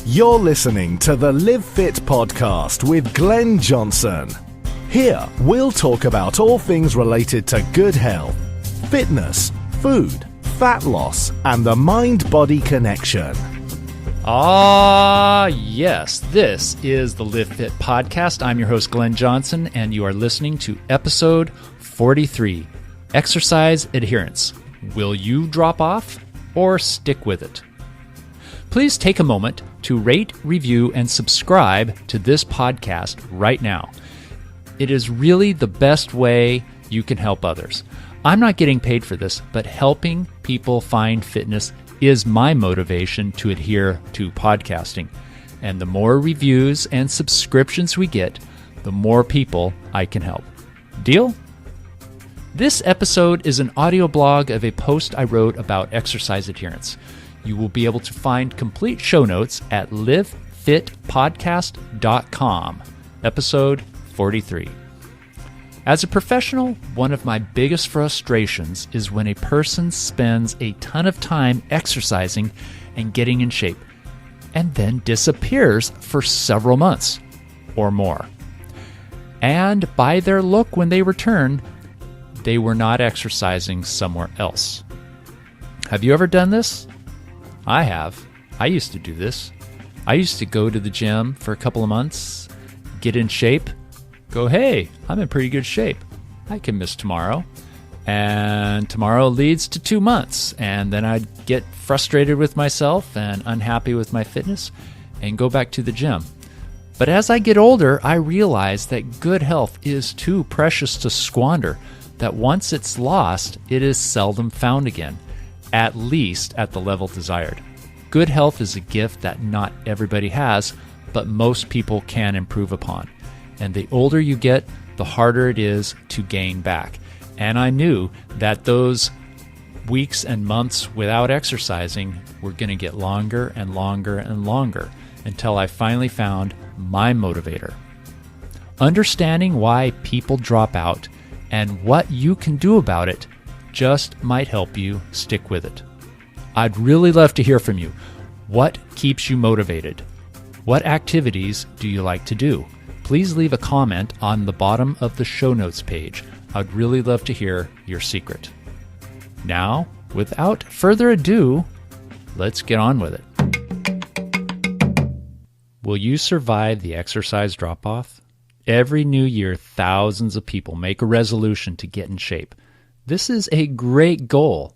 You're listening to the Live Fit podcast with Glenn Johnson. Here, we'll talk about all things related to good health, fitness, food, fat loss, and the mind-body connection. Yes, this is the Live Fit podcast. I'm your host, Glenn Johnson, and you are listening to episode 43, Exercise Adherence. Will you drop off or stick with it? Please take a moment to rate, review, and subscribe to this podcast right now. It is really the best way you can help others. I'm not getting paid for this, but helping people find fitness is my motivation to adhere to podcasting. And the more reviews and subscriptions we get, the more people I can help. Deal? This episode is an audio blog of a post I wrote about exercise adherence. You will be able to find complete show notes at livefitpodcast.com, episode 43. As a professional, one of my biggest frustrations is when a person spends a ton of time exercising and getting in shape, and then disappears for several months or more. And by their look when they return, they were not exercising somewhere else. Have you ever done this? I have. I used to do this. I used to go to the gym for a couple of months, get in shape, go, hey, I'm in pretty good shape. I can miss tomorrow. And tomorrow leads to 2 months. And then I'd get frustrated with myself and unhappy with my fitness and go back to the gym. But as I get older, I realize that good health is too precious to squander, that once it's lost, it is seldom found again, at least at the level desired. Good health is a gift that not everybody has, but most people can improve upon. And the older you get, the harder it is to gain back. And I knew that those weeks and months without exercising were going to get longer and longer and longer until I finally found my motivator. Understanding why people drop out and what you can do about it just might help you stick with it. I'd really love to hear from you. What keeps you motivated? What activities do you like to do? Please leave a comment on the bottom of the show notes page. I'd really love to hear your secret. Now, without further ado, let's get on with it. Will you survive the exercise drop-off? Every new year, thousands of people make a resolution to get in shape. This is a great goal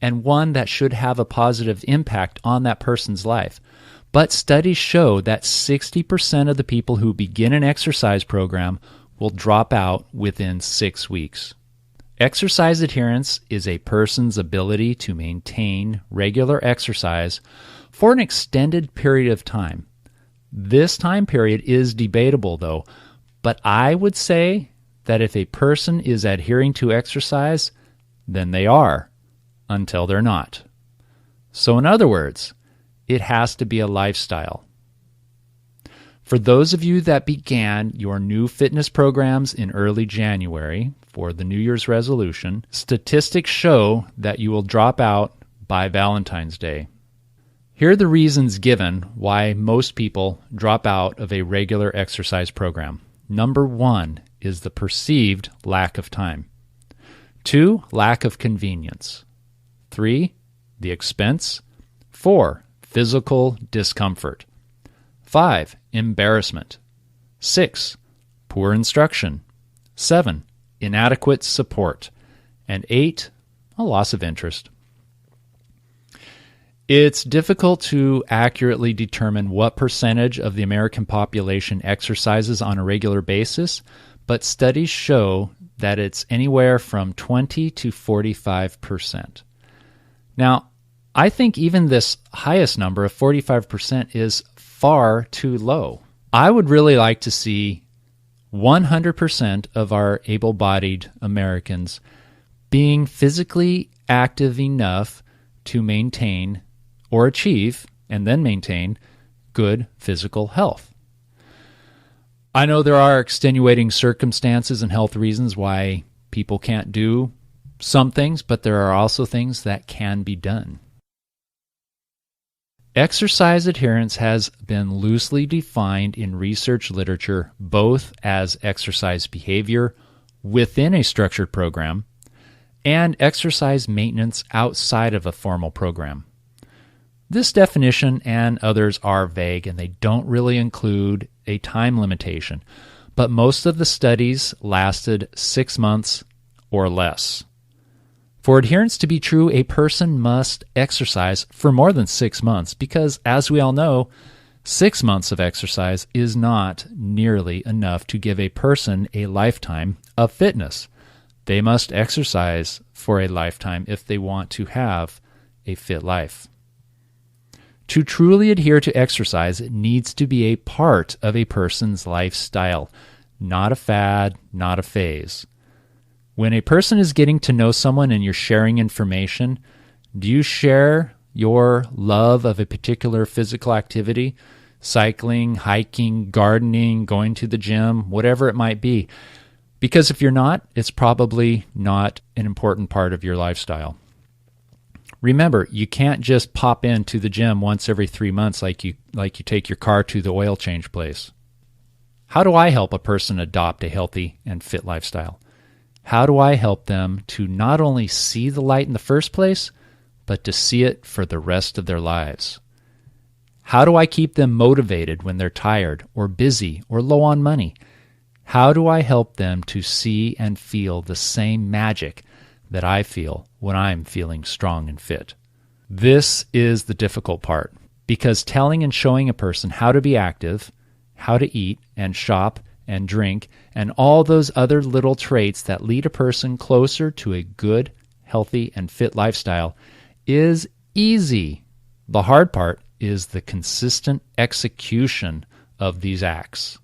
and one that should have a positive impact on that person's life. But studies show that 60% of the people who begin an exercise program will drop out within 6 weeks. Exercise adherence is a person's ability to maintain regular exercise for an extended period of time. This time period is debatable, though, but I would say that if a person is adhering to exercise, then they are, until they're not. So in other words, it has to be a lifestyle. For those of you that began your new fitness programs in early January for the New Year's resolution, statistics show that you will drop out by Valentine's Day. Here are the reasons given why most people drop out of a regular exercise program. Number 1 is the perceived lack of time. 2, lack of convenience. 3, the expense. 4, physical discomfort. 5, embarrassment. 6, poor instruction. 7, inadequate support. And 8, a loss of interest. It's difficult to accurately determine what percentage of the American population exercises on a regular basis, but studies show that it's anywhere from 20 to 45%. Now, I think even this highest number of 45% is far too low. I would really like to see 100% of our able-bodied Americans being physically active enough to maintain or achieve and then maintain good physical health. I know there are extenuating circumstances and health reasons why people can't do some things, but there are also things that can be done. Exercise adherence has been loosely defined in research literature both as exercise behavior within a structured program and exercise maintenance outside of a formal program. This definition and others are vague and they don't really include a time limitation, but most of the studies lasted 6 months or less. For adherence to be true, a person must exercise for more than 6 months because, as we all know, 6 months of exercise is not nearly enough to give a person a lifetime of fitness. They must exercise for a lifetime if they want to have a fit life. To truly adhere to exercise, it needs to be a part of a person's lifestyle, not a fad, not a phase. When a person is getting to know someone and you're sharing information, do you share your love of a particular physical activity? Cycling, hiking, gardening, going to the gym, whatever it might be. Because if you're not, it's probably not an important part of your lifestyle. Remember, you can't just pop into the gym once every 3 months like you take your car to the oil change place. How do I help a person adopt a healthy and fit lifestyle? How do I help them to not only see the light in the first place, but to see it for the rest of their lives? How do I keep them motivated when they're tired or busy or low on money? How do I help them to see and feel the same magic that I feel when I'm feeling strong and fit? This is the difficult part, because telling and showing a person how to be active, how to eat and shop and drink, and all those other little traits that lead a person closer to a good, healthy, and fit lifestyle is easy. The hard part is the consistent execution of these acts.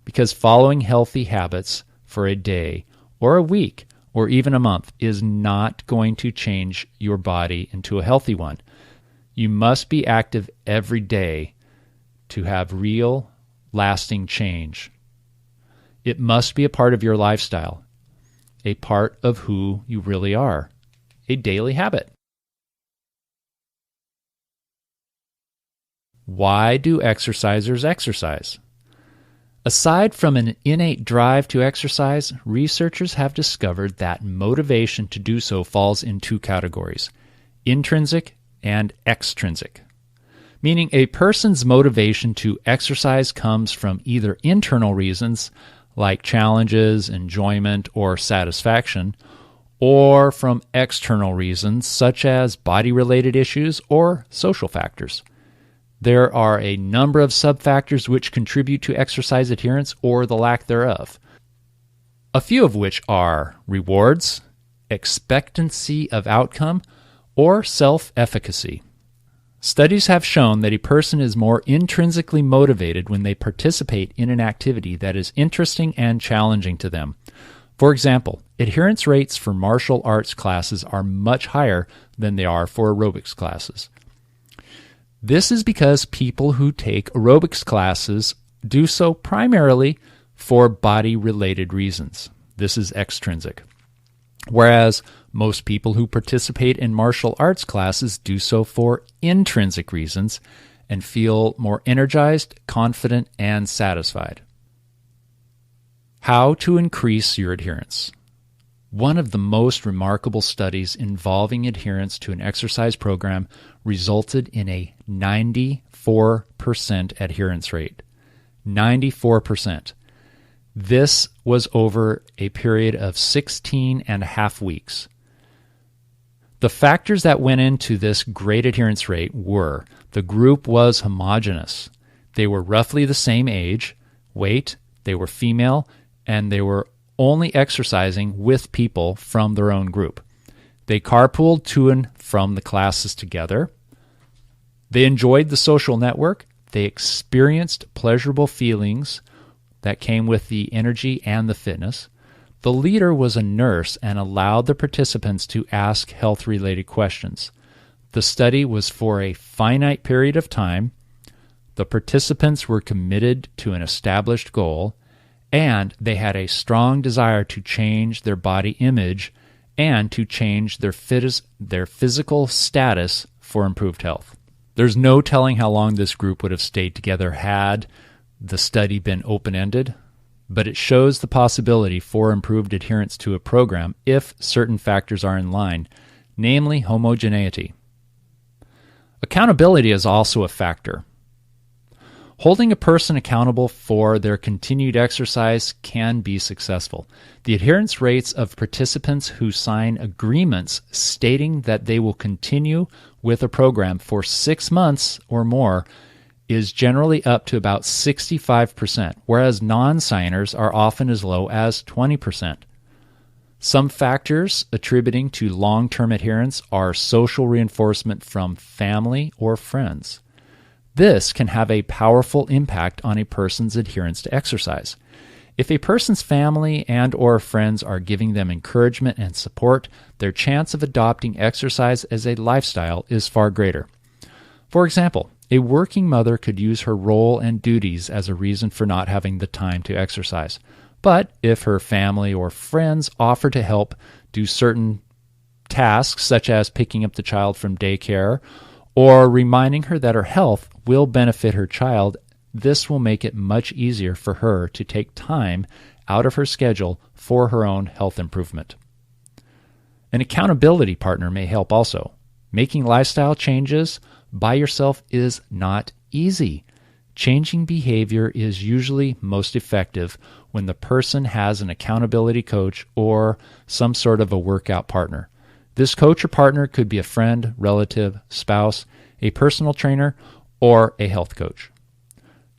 Because following healthy habits for a day or a week or even a month is not going to change your body into a healthy one. You must be active every day to have real, lasting change. It must be a part of your lifestyle, a part of who you really are, a daily habit. Why do exercisers exercise? Aside from an innate drive to exercise, researchers have discovered that motivation to do so falls in two categories: intrinsic and extrinsic. Meaning a person's motivation to exercise comes from either internal reasons, like challenges, enjoyment, or satisfaction, or from external reasons, such as body-related issues or social factors. There are a number of sub-factors which contribute to exercise adherence or the lack thereof, a few of which are rewards, expectancy of outcome, or self-efficacy. Studies have shown that a person is more intrinsically motivated when they participate in an activity that is interesting and challenging to them. For example, adherence rates for martial arts classes are much higher than they are for aerobics classes. This is because people who take aerobics classes do so primarily for body-related reasons. This is extrinsic. Whereas most people who participate in martial arts classes do so for intrinsic reasons and feel more energized, confident, and satisfied. How to increase your adherence. One of the most remarkable studies involving adherence to an exercise program resulted in a 94% adherence rate. 94%. This was over a period of 16 and a half weeks. The factors that went into this great adherence rate were: the group was homogeneous. They were roughly the same age, weight, they were female, and they were only exercising with people from their own group. They carpooled to and from the classes together. They enjoyed the social network. They experienced pleasurable feelings that came with the energy and the fitness. The leader was a nurse and allowed the participants to ask health-related questions. The study was for a finite period of time. The participants were committed to an established goal, and they had a strong desire to change their body image and to change their physical status for improved health. There's no telling how long this group would have stayed together had the study been open-ended, but it shows the possibility for improved adherence to a program if certain factors are in line, namely homogeneity. Accountability is also a factor. Holding a person accountable for their continued exercise can be successful. The adherence rates of participants who sign agreements stating that they will continue with a program for 6 months or more is generally up to about 65%, whereas non-signers are often as low as 20%. Some factors attributing to long-term adherence are social reinforcement from family or friends. This can have a powerful impact on a person's adherence to exercise. If a person's family and or friends are giving them encouragement and support, their chance of adopting exercise as a lifestyle is far greater. For example, a working mother could use her role and duties as a reason for not having the time to exercise. But if her family or friends offer to help do certain tasks, such as picking up the child from daycare or reminding her that her health will benefit her child, this will make it much easier for her to take time out of her schedule for her own health improvement. An accountability partner may help also. Making lifestyle changes by yourself is not easy. Changing behavior is usually most effective when the person has an accountability coach or some sort of a workout partner. This coach or partner could be a friend, relative, spouse, a personal trainer, or a health coach.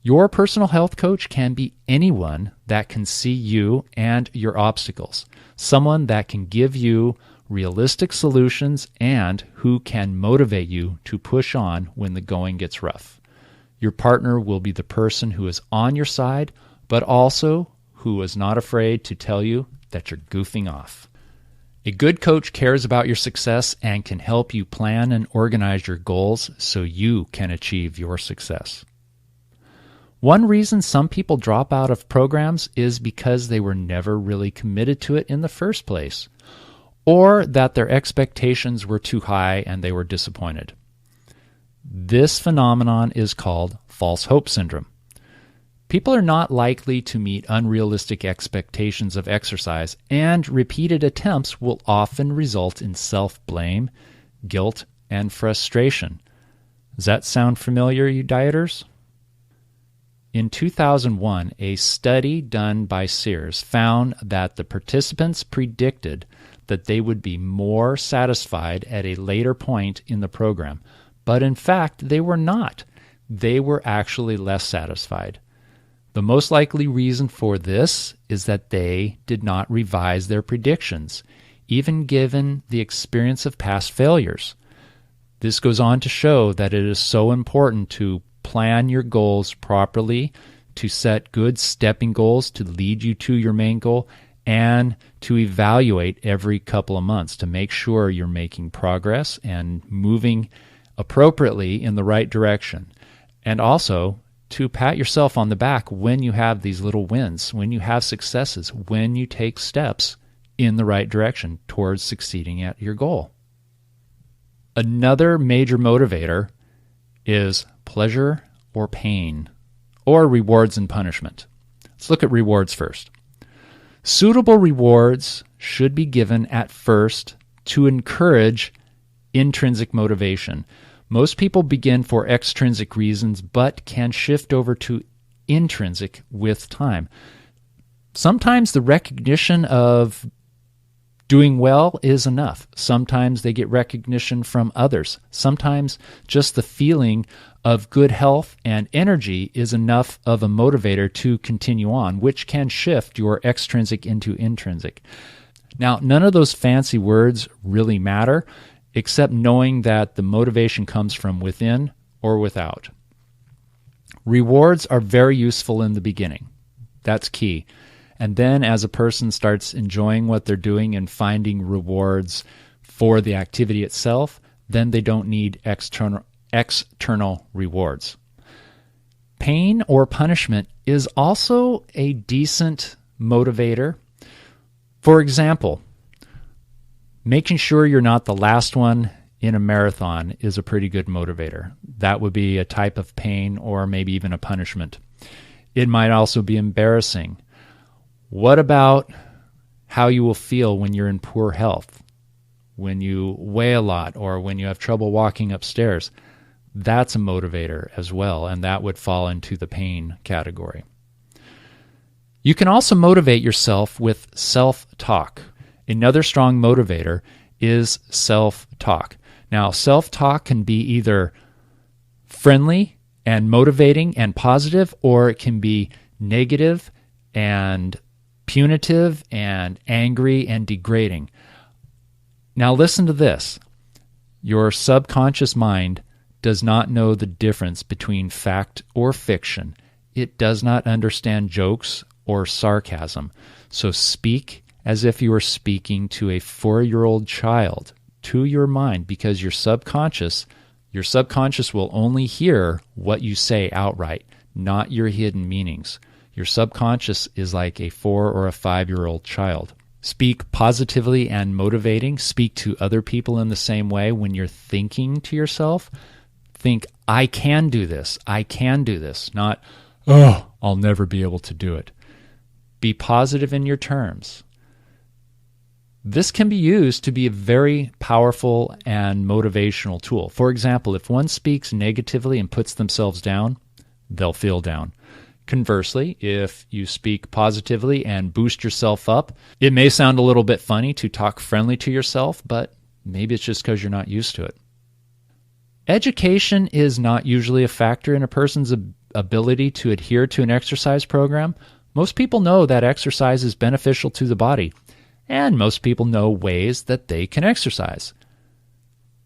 Your personal health coach can be anyone that can see you and your obstacles, someone that can give you realistic solutions and who can motivate you to push on when the going gets rough. Your partner will be the person who is on your side, but also who is not afraid to tell you that you're goofing off. A good coach cares about your success and can help you plan and organize your goals so you can achieve your success. One reason some people drop out of programs is because they were never really committed to it in the first place, or that their expectations were too high and they were disappointed. This phenomenon is called false hope syndrome. People are not likely to meet unrealistic expectations of exercise, and repeated attempts will often result in self-blame, guilt, and frustration. Does that sound familiar, you dieters? In 2001, a study done by Sears found that the participants predicted that they would be more satisfied at a later point in the program, but in fact, they were not. They were actually less satisfied. The most likely reason for this is that they did not revise their predictions, even given the experience of past failures. This goes on to show that it is so important to plan your goals properly, to set good stepping goals to lead you to your main goal, and to evaluate every couple of months to make sure you're making progress and moving appropriately in the right direction. And also to pat yourself on the back when you have these little wins, when you have successes, when you take steps in the right direction towards succeeding at your goal. Another major motivator is pleasure or pain, or rewards and punishment. Let's look at rewards first. Suitable rewards should be given at first to encourage intrinsic motivation. Most people begin for extrinsic reasons, but can shift over to intrinsic with time. Sometimes the recognition of doing well is enough. Sometimes they get recognition from others. Sometimes just the feeling of good health and energy is enough of a motivator to continue on, which can shift your extrinsic into intrinsic. Now, none of those fancy words really matter, except knowing that the motivation comes from within or without. Rewards are very useful in the beginning. That's key. And then as a person starts enjoying what they're doing and finding rewards for the activity itself, then they don't need external rewards. Pain or punishment is also a decent motivator. For example, making sure you're not the last one in a marathon is a pretty good motivator. That would be a type of pain or maybe even a punishment. It might also be embarrassing. What about how you will feel when you're in poor health, when you weigh a lot, or when you have trouble walking upstairs? That's a motivator as well, and that would fall into the pain category. You can also motivate yourself with self-talk. Another strong motivator is self-talk. Now, self-talk can be either friendly and motivating and positive, or it can be negative and punitive and angry and degrading. Now, listen to this. Your subconscious mind does not know the difference between fact or fiction. It does not understand jokes or sarcasm. So speak as if you were speaking to a 4-year-old child to your mind, because your subconscious will only hear what you say outright, not your hidden meanings. Your subconscious is like a 4 or a 5-year-old child. Speak positively and motivating. Speak to other people in the same way. When you're thinking to yourself, think, I can do this. I can do this. Not, oh, I'll never be able to do it. Be positive in your terms. This can be used to be a very powerful and motivational tool. For example, if one speaks negatively and puts themselves down, they'll feel down. Conversely, if you speak positively and boost yourself up, it may sound a little bit funny to talk friendly to yourself, but maybe it's just because you're not used to it. Education is not usually a factor in a person's ability to adhere to an exercise program. Most people know that exercise is beneficial to the body, and most people know ways that they can exercise.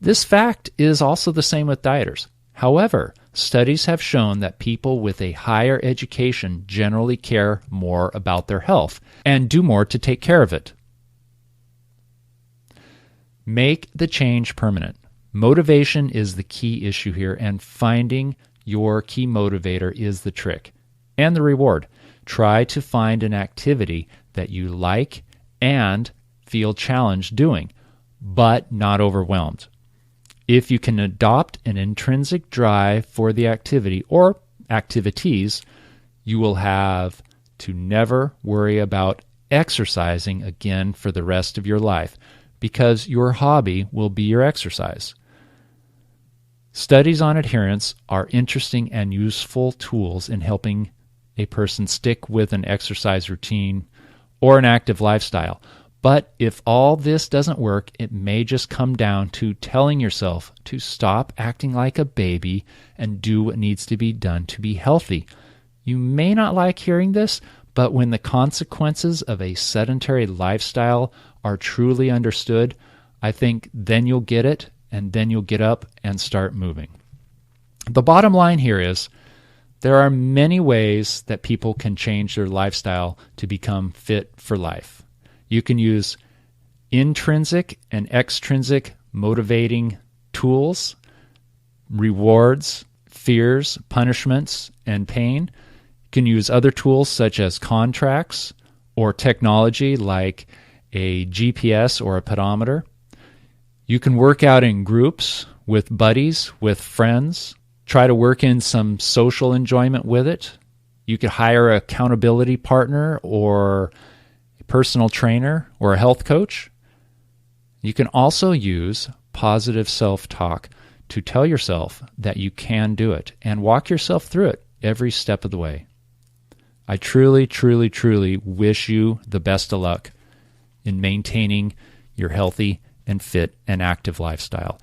This fact is also the same with dieters. However, studies have shown that people with a higher education generally care more about their health and do more to take care of it. Make the change permanent. Motivation is the key issue here, and finding your key motivator is the trick. And the reward. Try to find an activity that you like and feel challenged doing, but not overwhelmed. If you can adopt an intrinsic drive for the activity or activities, you will have to never worry about exercising again for the rest of your life, because your hobby will be your exercise. Studies on adherence are interesting and useful tools in helping a person stick with an exercise routine or an active lifestyle. But if all this doesn't work, it may just come down to telling yourself to stop acting like a baby and do what needs to be done to be healthy. You may not like hearing this, but when the consequences of a sedentary lifestyle are truly understood, I think then you'll get it, and then you'll get up and start moving. The bottom line here is there are many ways that people can change their lifestyle to become fit for life. You can use intrinsic and extrinsic motivating tools, rewards, fears, punishments, and pain. You can use other tools such as contracts or technology like a GPS or a pedometer. You can work out in groups, with buddies, with friends. Try to work in some social enjoyment with it. You could hire an accountability partner or a personal trainer or a health coach. You can also use positive self-talk to tell yourself that you can do it and walk yourself through it every step of the way. I truly, truly, truly wish you the best of luck in maintaining your healthy and fit and active lifestyle.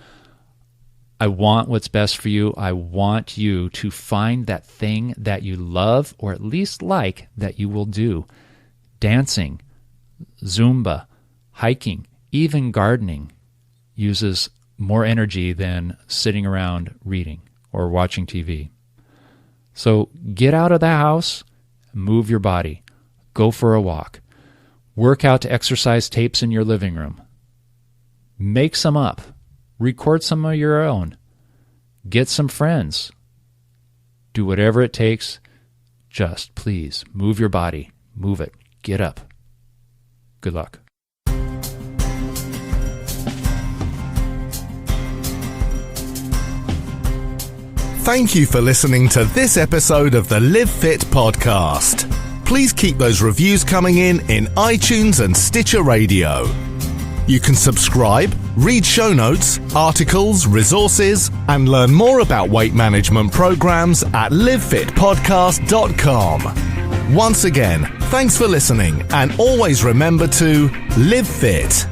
I want what's best for you. I want you to find that thing that you love, or at least like, that you will do. Dancing, Zumba, hiking, even gardening uses more energy than sitting around reading or watching TV. So get out of the house, move your body, go for a walk, work out to exercise tapes in your living room. Make some up. Record some of your own. Get some friends. Do whatever it takes. Just please move your body. Move it. Get up. Good luck. Thank you for listening to this episode of the Live Fit podcast. Please keep those reviews coming in iTunes and Stitcher Radio. You can subscribe, read show notes, articles, resources, and learn more about weight management programs at livefitpodcast.com. Once again, thanks for listening, and always remember to live fit.